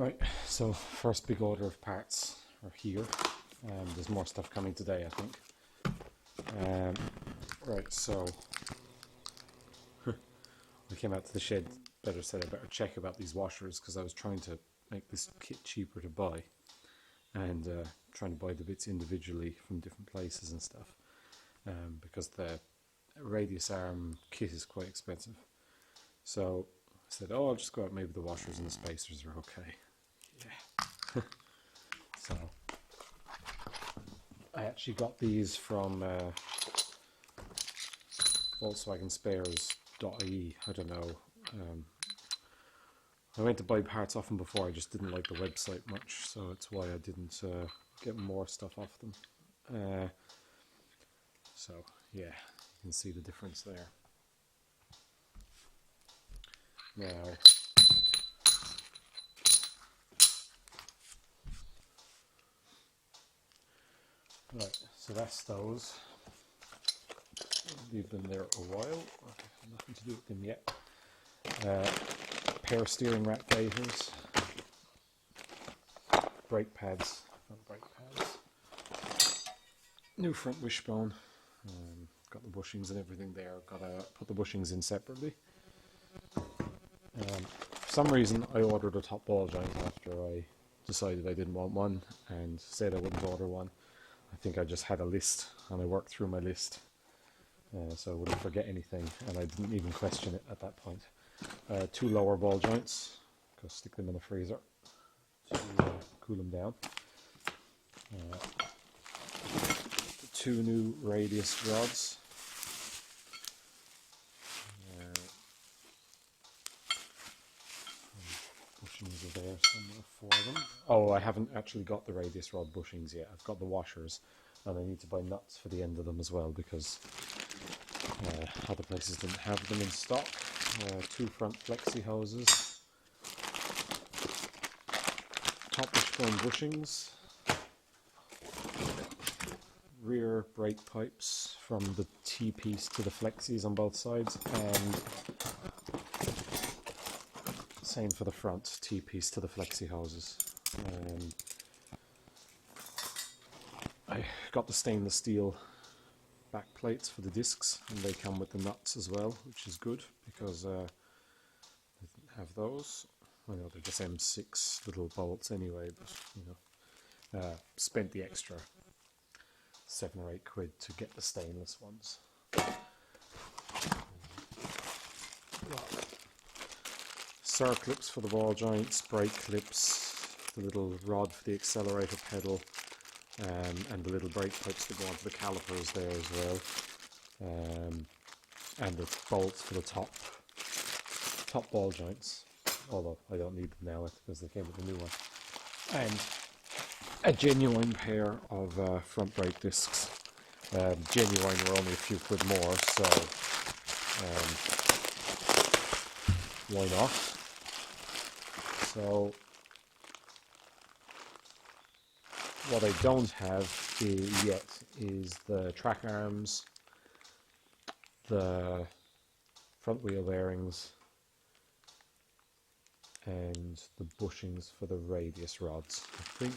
Right, so first big order of parts are here. There's more stuff coming today, I think. Right, so I came out to the shed, better check about these washers, because I was trying to make this kit cheaper to buy, and trying to buy the bits individually from different places and stuff, because the radius arm kit is quite expensive. So I said, oh, I'll just go out, maybe the washers and the spacers are okay. Yeah. So I actually got these from Volkswagen Spares.ie. I don't know. I went to buy parts off them before, I just didn't like the website much, so that's why I didn't get more stuff off them. So yeah, you can see the difference there. Now, right, so that's those. Leave them there a while. Nothing to do with them yet. Pair of steering rack gaiters, brake pads, front brake pads, new front wishbone. Got the bushings and everything there. Got to put the bushings in separately. For some reason, I ordered a top ball joint after I decided I didn't want one and said I wouldn't order one. I think I just had a list and I worked through my list, so I wouldn't forget anything, and I didn't even question it at that point. Two lower ball joints, go stick them in the freezer to cool them down. Two new radius rods. Bushings are there somewhere for them. Oh, I haven't actually got the radius rod bushings yet. I've got the washers, and I need to buy nuts for the end of them as well, because other places didn't have them in stock. Two front flexi hoses, top wishbone bushings, rear brake pipes from the T-piece to the flexis on both sides, and same for the front, T-piece to the flexi hoses. I got the stainless steel back plates for the discs, and they come with the nuts as well, which is good, because I didn't have those. I know they're just M6 little bolts anyway, but you know, spent the extra £7 or £8 to get the stainless ones. Circlips for the ball joints, brake clips, the little rod for the accelerator pedal, and the little brake pipes that go onto the calipers there as well, and the bolts for the top ball joints, although I don't need them now because they came with a new one, and a genuine pair of front brake discs. Genuine were only a few quid more, so why not? So what I don't have yet is the track arms, the front wheel bearings, and the bushings for the radius rods. I think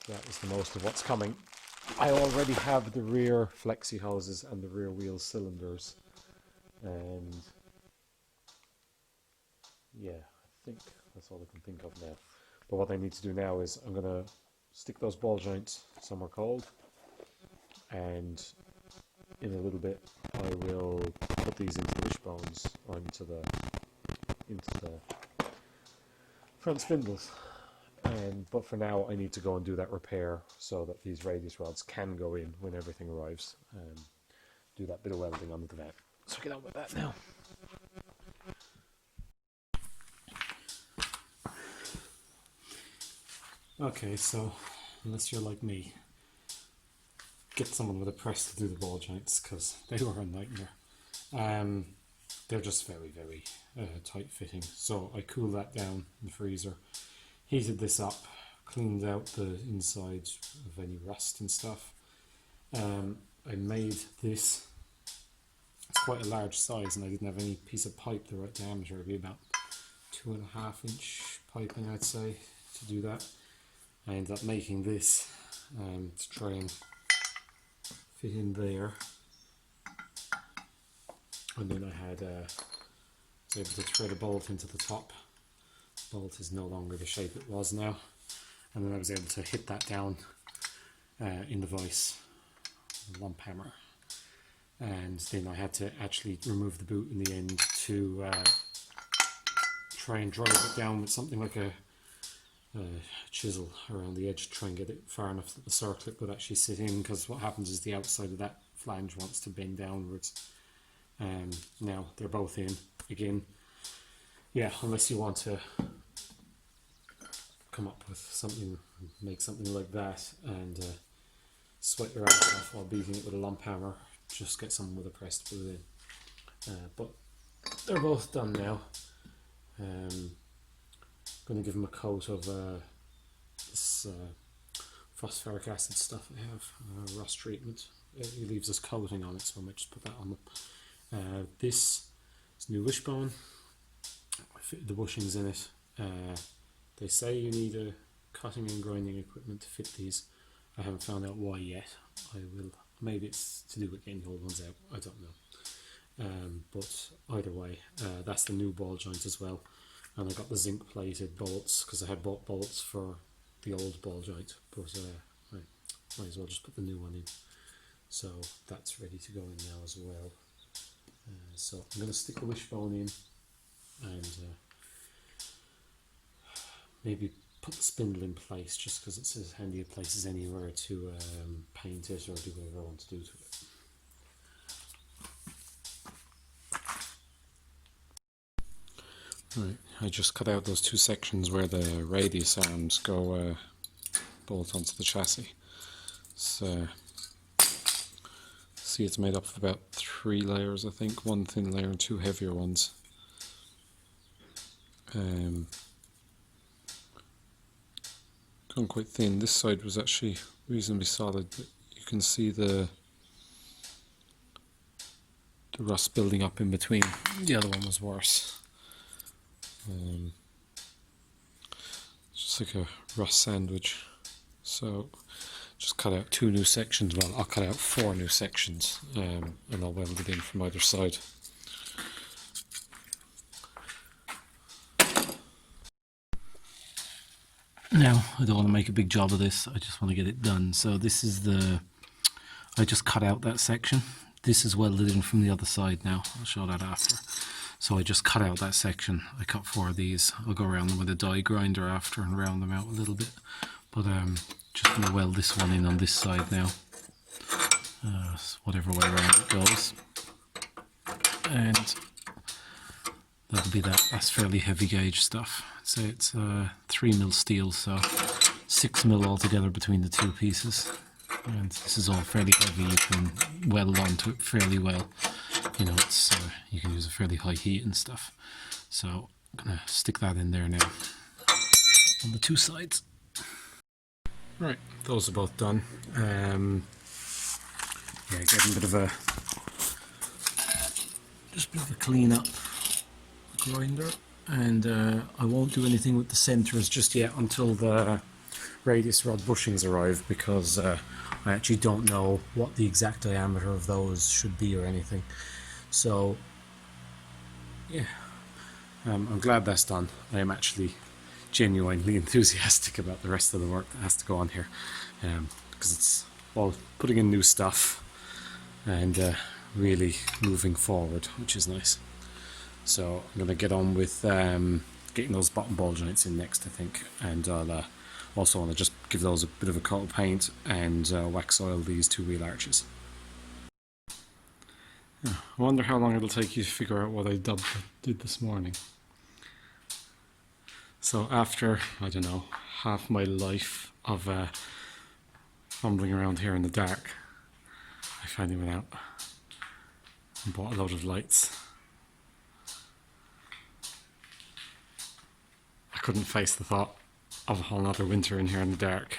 that is the most of what's coming. I already have the rear flexi hoses and the rear wheel cylinders, and yeah, I think that's all I can think of now. But what I need to do now is I'm going to stick those ball joints somewhere cold, and in a little bit I will put these into the wishbones, or into the front spindles. But for now I need to go and do that repair so that these radius rods can go in when everything arrives, and do that bit of welding on the van. So get on with that now. Okay, so unless you're like me, get someone with a press to do the ball joints, because they were a nightmare. They're just very, very tight fitting. So I cooled that down in the freezer, heated this up, cleaned out the inside of any rust and stuff. I made this. It's quite a large size, and I didn't have any piece of pipe the right diameter. It'd be about 2.5 inch piping, I'd say, to do that. I ended up making this to try and fit in there, and then I had was able to thread a bolt into the top. The bolt is no longer the shape it was now, and then I was able to hit that down in the vise, the lump hammer, and then I had to actually remove the boot in the end to try and drive it down with something like a chisel around the edge to try and get it far enough that the circlip would actually sit in, because what happens is the outside of that flange wants to bend downwards. Now they're both in again. Yeah, unless you want to come up with something, make something like that and sweat your ass off while beating it with a lump hammer, just get someone with a press to put it in. But they're both done now. Going to give them a coat of this phosphoric acid stuff I have, rust treatment. It leaves this coating on it, so I might just put that on them. This is new wishbone. I fitted the bushings in it. They say you need a cutting and grinding equipment to fit these. I haven't found out why yet. I will. Maybe it's to do with getting the old ones out. I don't know. But either way, that's the new ball joint as well. And I got the zinc plated bolts because I had bought bolts for the old ball joint, but I might as well just put the new one in. So that's ready to go in now as well. So I'm going to stick the wishbone in and maybe put the spindle in place, just because it's as handy a place as anywhere to paint it or do whatever I want to do to it. Right, I just cut out those two sections where the radius arms go bolt onto the chassis. So see, it's made up of about 3 layers, I think, 1 thin layer and 2 heavier ones. Gone quite thin. This side was actually reasonably solid, but you can see the rust building up in between. The other one was worse. Just like a rust sandwich. So just cut out 2 new sections. Well, I'll cut out 4 new sections, and I'll weld it in from either side. Now, I don't want to make a big job of this, I just want to get it done. So this is I just cut out that section. This is welded in from the other side now. I'll show that after. So I just cut out that section. I cut 4 of these. I'll go around them with a die grinder after and round them out a little bit. But just going to weld this one in on this side now. Whatever way around it goes. And that'll be that. That's fairly heavy gauge stuff. I'd say it's 3mm steel, so 6mm altogether between the 2 pieces. And this is all fairly heavy. You can weld onto it fairly well. You know, it's you can use a fairly high heat and stuff. So I'm gonna stick that in there now on the 2 sides. Right, those are both done. Yeah, getting a bit of a clean up grinder, and I won't do anything with the centers just yet until the radius rod bushings arrive, because I actually don't know what the exact diameter of those should be or anything. So yeah, I'm glad that's done. I am actually genuinely enthusiastic about the rest of the work that has to go on here, because it's all putting in new stuff and really moving forward, which is nice. So I'm going to get on with getting those bottom ball joints in next, I think, and I'll also want to just give those a bit of a coat of paint and wax oil these 2 wheel arches. I wonder how long it'll take you to figure out what I did this morning. So after, I don't know, half my life of fumbling around here in the dark, I finally went out and bought a load of lights. I couldn't face the thought of a whole other winter in here in the dark.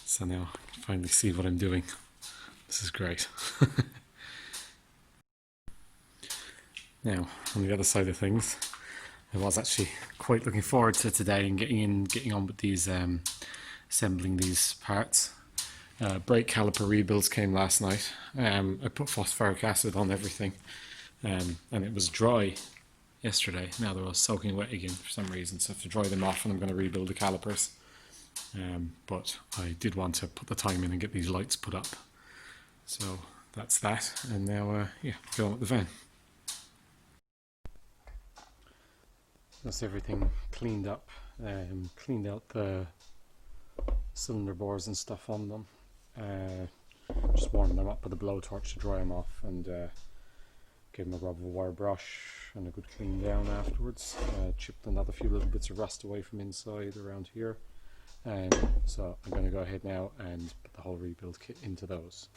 So now I can finally see what I'm doing. This is great. Now, on the other side of things, I was actually quite looking forward to today and getting on with these assembling these parts. Brake caliper rebuilds came last night. I put phosphoric acid on everything, and it was dry yesterday. Now they're all soaking wet again for some reason, so I have to dry them off and I'm going to rebuild the calipers. But I did want to put the time in and get these lights put up. So that's that, and now yeah, go on with the van. That's everything cleaned up, cleaned out the cylinder bores and stuff on them. Just warmed them up with a blowtorch to dry them off, and gave them a rub of a wire brush and a good clean down afterwards. Chipped another few little bits of rust away from inside around here. So I'm going to go ahead now and put the whole rebuild kit into those.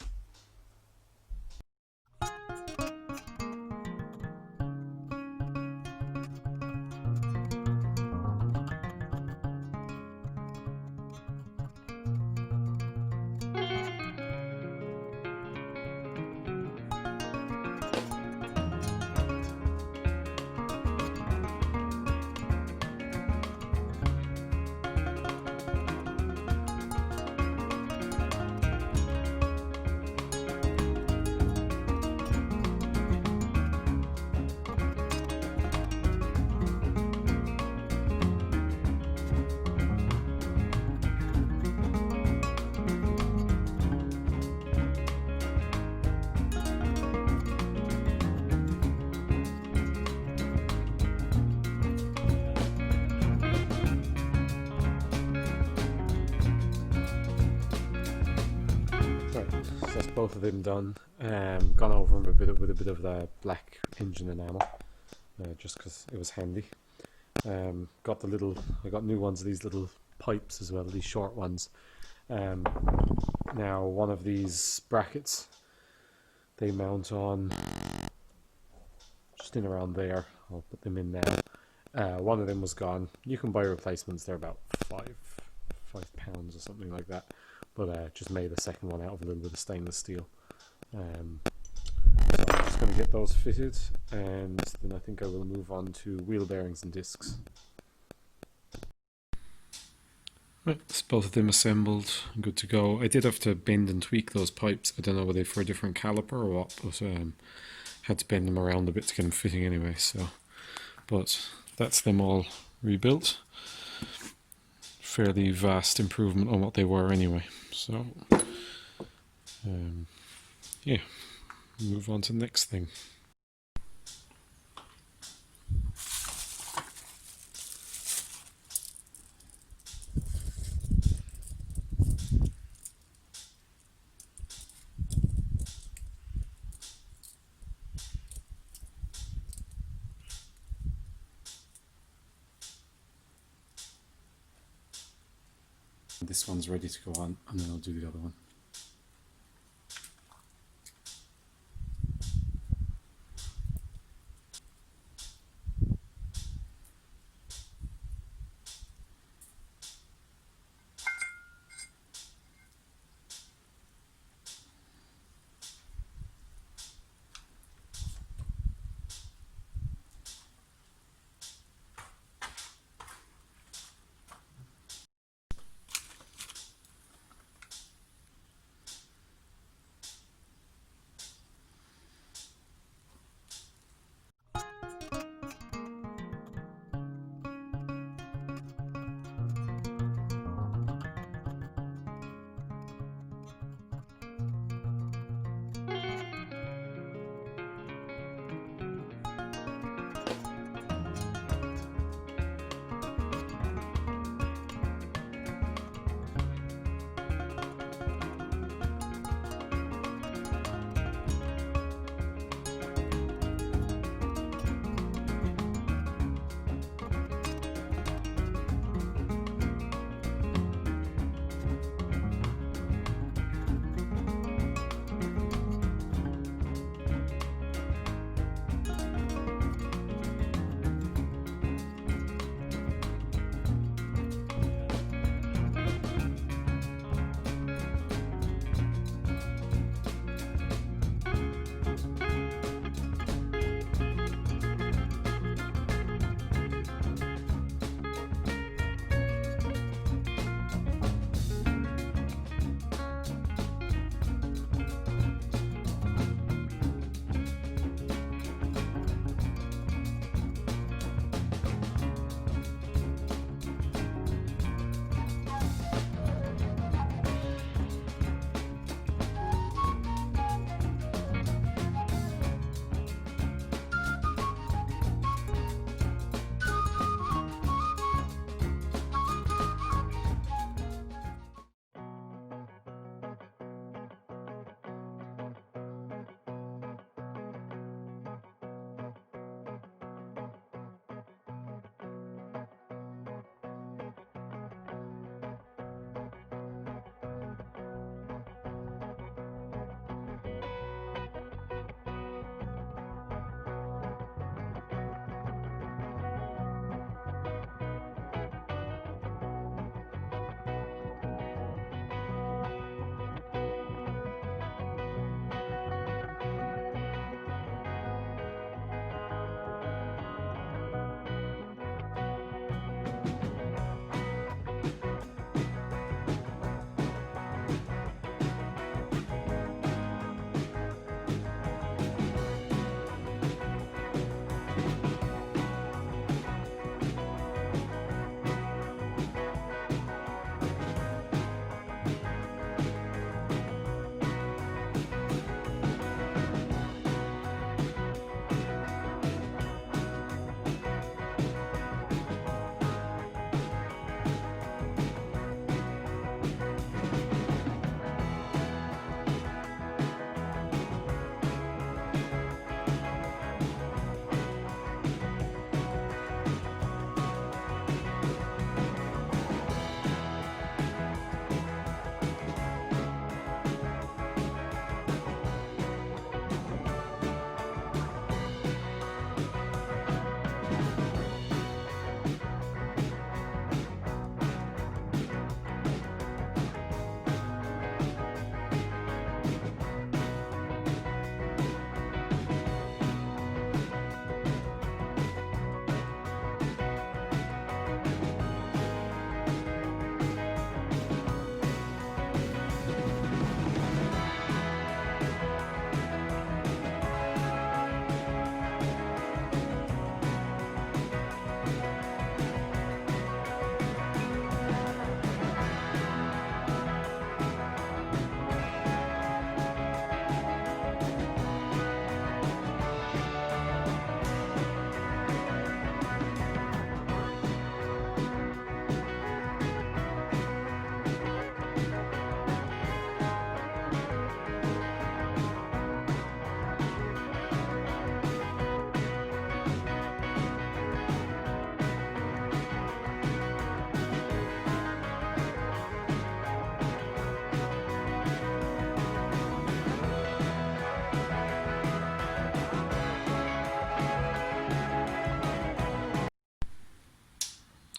So that's both of them done. Gone over them with a bit of the black engine enamel, just because it was handy. Got I got new ones of these little pipes as well, these short ones. Now one of these brackets, they mount on just in around there. I'll put them in now. One of them was gone. You can buy replacements, they're about £5 or something like that. But just made a second one out of a little bit of stainless steel. So I'm just going to get those fitted, and then I think I will move on to wheel bearings and discs. Right, that's both of them assembled and good to go. I did have to bend and tweak those pipes. I don't know whether they for a different caliper or what, but had to bend them around a bit to get them fitting anyway. So, but that's them all rebuilt. Fairly vast improvement on what they were anyway. So, yeah, move on to the next thing. This one's ready to go on, and then I'll do the other one.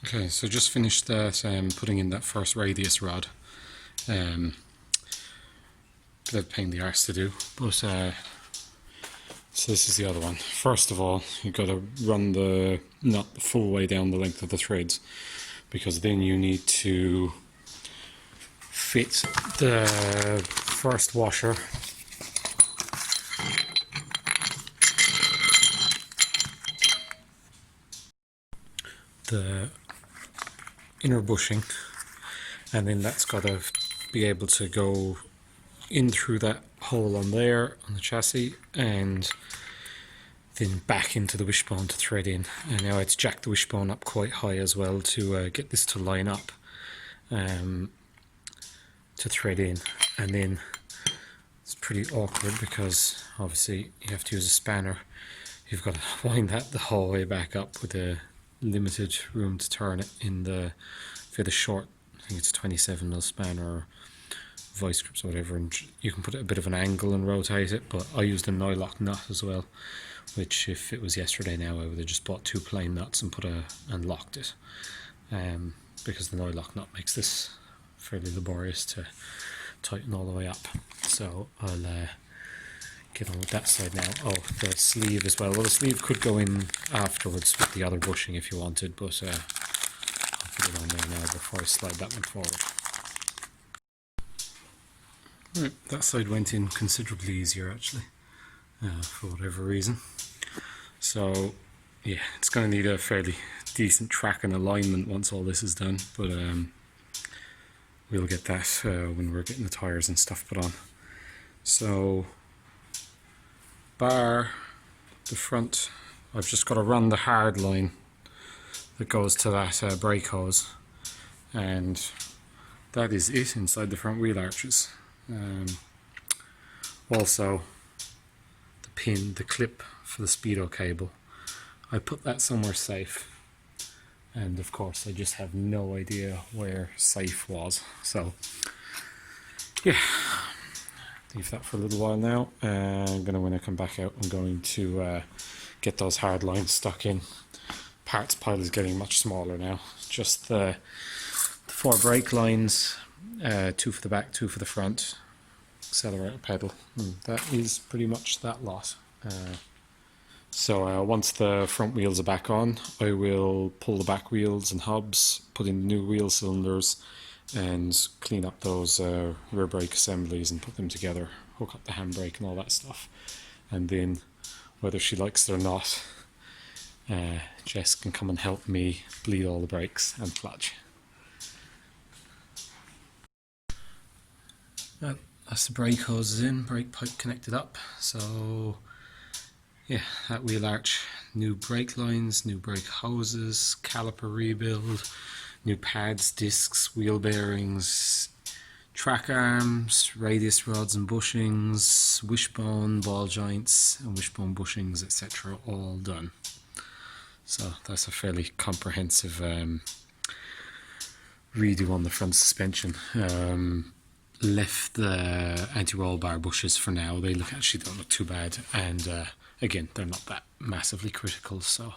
Okay, so just finished that, putting in that first radius rod. Bit of a pain in the arse to do, but so this is the other one. First of all, you've got to run the nut the full way down the length of the threads, because then you need to fit the first washer the inner bushing, and then that's got to be able to go in through that hole on there on the chassis and then back into the wishbone to thread in. And now it's jacked the wishbone up quite high as well to get this to line up to thread in. And then it's pretty awkward because obviously you have to use a spanner. You've got to wind that the whole way back up with a limited room to turn it in the for the short, I think it's a 27mm spanner or vice grips or whatever, and you can put it a bit of an angle and rotate it. But I used a nylock nut as well, which if it was yesterday now I would have just bought 2 plain nuts and locked it, because the nylock nut makes this fairly laborious to tighten all the way up. So I'll get on with that side now. Oh, the sleeve as well. Well, the sleeve could go in afterwards with the other bushing if you wanted, but I'll put it on there now before I slide that one forward. Right, that side went in considerably easier actually, for whatever reason. So yeah, it's going to need a fairly decent track and alignment once all this is done, but we'll get that when we're getting the tyres and stuff put on. So bar the front, I've just got to run the hard line that goes to that brake hose, and that is it inside the front wheel arches. Also the clip for the speedo cable, I put that somewhere safe, and of course I just have no idea where safe was, so yeah, leave that for a little while now. I'm gonna, when I come back out, I'm going to get those hard lines stuck in. Parts pile is getting much smaller now. Just the 4 brake lines, 2 for the back, 2 for the front, accelerator pedal, and that is pretty much that lot. So once the front wheels are back on, I will pull the back wheels and hubs, put in the new wheel cylinders, and clean up those rear brake assemblies and put them together, hook up the handbrake and all that stuff. And then, whether she likes it or not, Jess can come and help me bleed all the brakes and clutch. That's the brake hoses in, brake pipe connected up. So yeah, that wheel arch, new brake lines, new brake hoses, caliper rebuild, new pads, discs, wheel bearings, track arms, radius rods and bushings, wishbone, ball joints and wishbone bushings, etc. all done. So that's a fairly comprehensive redo on the front suspension. Left the anti-roll bar bushes for now. They actually don't look too bad, and again, they're not that massively critical, so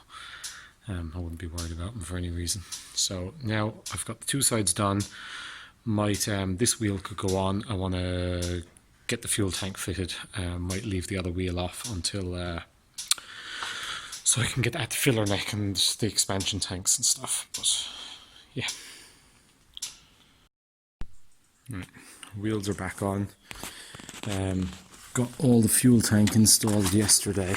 I wouldn't be worried about them for any reason. So now I've got the 2 sides done. Might this wheel could go on. I want to get the fuel tank fitted. Might leave the other wheel off until so I can get at the filler neck and the expansion tanks and stuff. But yeah. Right. Wheels are back on. Got all the fuel tank installed yesterday.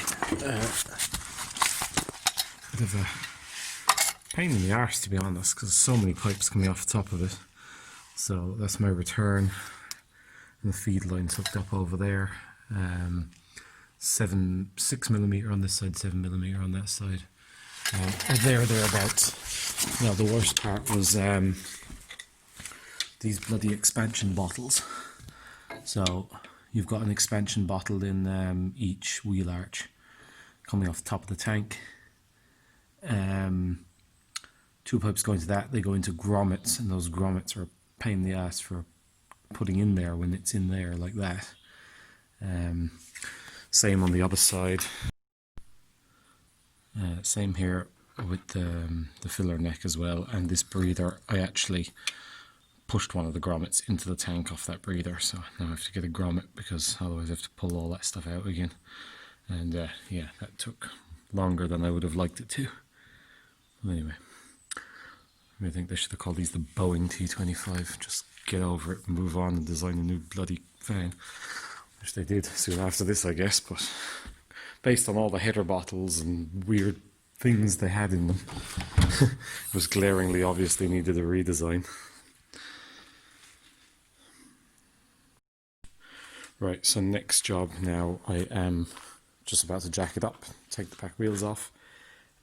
Bit of a pain in the arse, to be honest, because so many pipes coming off the top of it. So that's my return, and the feed line's hooked up over there. 6mm on this side, 7mm on that side. And thereabouts. Now the worst part was these bloody expansion bottles. So you've got an expansion bottle in each wheel arch coming off the top of the tank. 2 pipes go into that. They go into grommets, and those grommets are a pain in the ass for putting in there when it's in there like that. Same on the other side. Same here. with the filler neck as well, and this breather, I actually pushed one of the grommets into the tank off that breather, so now I have to get a grommet because otherwise I have to pull all that stuff out again. And yeah, that took longer than I would have liked it to. Anyway, I think they should have called these the Boeing T25. Just get over it, move on and design a new bloody van. Which they did soon after this, I guess, but based on all the header bottles and weird things they had in them, it was glaringly obvious they needed a redesign. Right, so next job now, I am just about to jack it up, take the back wheels off,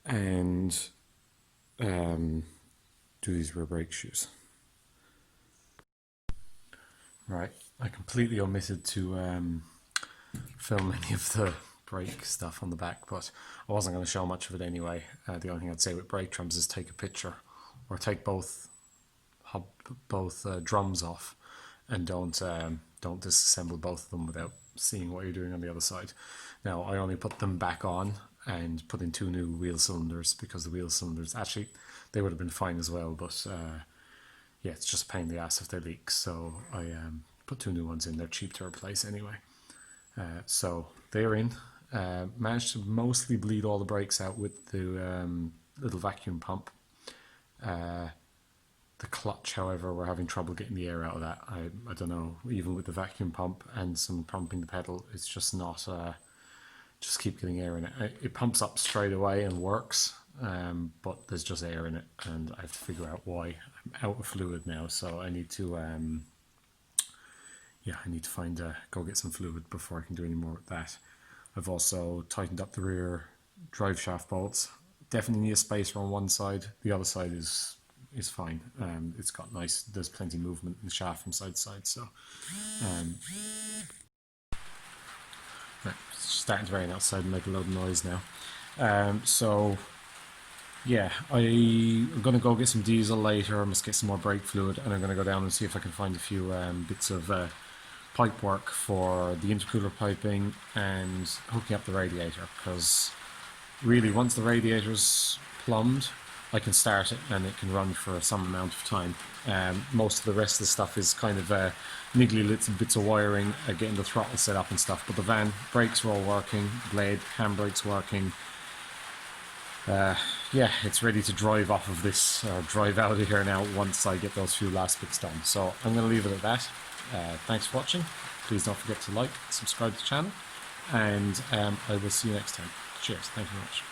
and do these rear brake shoes. Right, I completely omitted to film any of the brake stuff on the back, but I wasn't going to show much of it anyway. The only thing I'd say with brake drums is take a picture, or take both drums off, and don't disassemble both of them without seeing what you're doing on the other side. Now, I only put them back on and put in 2 new wheel cylinders because the wheel cylinders, actually, they would have been fine as well, but yeah, it's just a pain in the ass if they leak, so I put 2 new ones in. They're cheap to replace anyway. So they're in. Managed to mostly bleed all the brakes out with the little vacuum pump. The clutch, however, we're having trouble getting the air out of that. I don't know, even with the vacuum pump and some pumping the pedal, it's just not, just keep getting air in it. It pumps up straight away and works, but there's just air in it, and I have to figure out why. I'm out of fluid now, so I need to, yeah, I need to find, go get some fluid before I can do any more with that. I've also tightened up the rear drive shaft bolts. Definitely need a spacer on one side. The other side is fine. It's got nice, there's plenty of movement in the shaft from side to side, so right, it's starting to rain outside and make a load of noise now. So yeah, I'm going to go get some diesel later. I must get some more brake fluid, and I'm going to go down and see if I can find a few bits of pipe work for the intercooler piping and hooking up the radiator, because really once the radiator's plumbed, I can start it and it can run for some amount of time. Most of the rest of the stuff is kind of niggly little bits of wiring, getting the throttle set up and stuff, but the van brakes are all working, blade, handbrake's working. Yeah, it's ready to drive off of this, or drive out of here now once I get those few last bits done. So I'm going to leave it at that. Thanks for watching. Please don't forget to like, subscribe to the channel, and I will see you next time. Cheers. Thank you very much.